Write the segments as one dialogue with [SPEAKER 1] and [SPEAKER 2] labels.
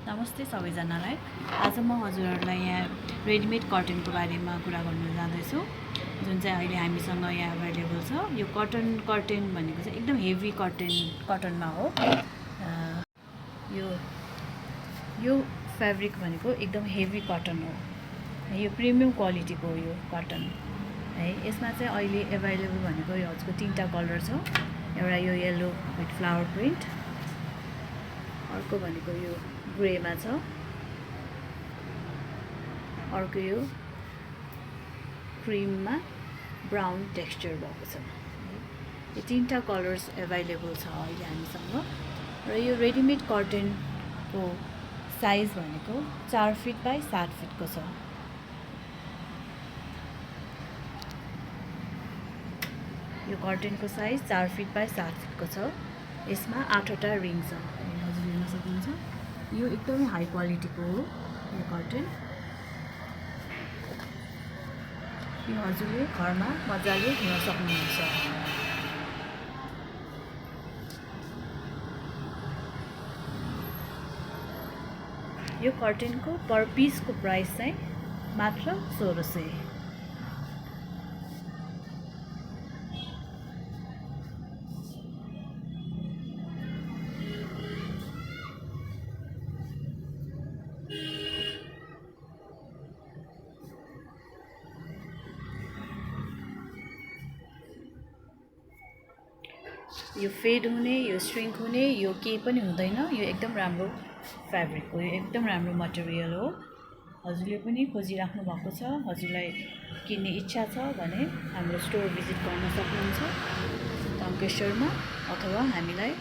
[SPEAKER 1] नमस्ते सबैजनालाई। आज म हजुरहरूलाई यहाँ रेडिमेड कर्टेनको बारेमा कुरा गर्न जाँदैछु, जुन चाहिँ अहिले हामीसँग यहाँ अभाइलेबल छ। यो कर्टेन भनेको चाहिँ एकदम हेभी कटनमा हो। यो फ्याब्रिक भनेको एकदम हेभी कटन हो। यो प्रिमियम क्वालिटीको हो यो कटन है। यसमा चाहिँ अहिले अभाइलेबल भनेको यो हजुरको 3टा कलर छ। एउटा यो येलो विथ फ्लावर प्रिन्ट, अर्को भनेको यो ग्रेमा छ, अर्को यो क्रिममा ब्राउन टेक्सचर भएको छ। यो 3टा कलर्स अभाइलेबल छ अहिले हामीसँग। र यो रेडिमेड कर्टेनको साइज भनेको 4 फिट बाई 7 फिटको छ। यो कर्टेनको साइज 4 फिट बाई 7 फिटको छ। यसमा 8वटा रिङ छ, हजुर हेर्न सक्नुहुन्छ। यो एकदमै हाई क्वालिटीको हो यो कर्टेन। यो हजुरले घरमा मजाले हेर्न सक्नुहुन्छ। यो कर्टेनको पर पिसको प्राइस चाहिँ मात्र 1600। यो फेड हुने, यो श्रिङ्क हुने, यो केही पनि हुँदैन। यो एकदम राम्रो फ्याब्रिक हो, यो एकदम राम्रो मटेरियल हो। हजुरले पनि खोजिराख्नु भएको छ, हजुरलाई किन्ने इच्छा छ भने हाम्रो स्टोर भिजिट गर्न सक्नुहुन्छ टङ्केश्वरमा, अथवा हामीलाई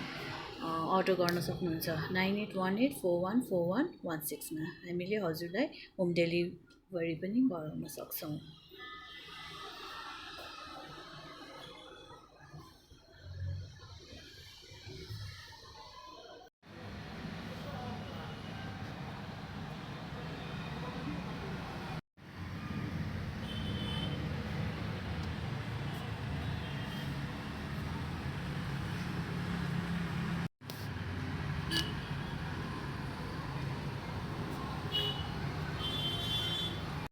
[SPEAKER 1] अर्डर गर्न सक्नुहुन्छ 9818414116 मा। हामीले हजुरलाई होम डेलिभरी पनि गराउन सक्छौँ।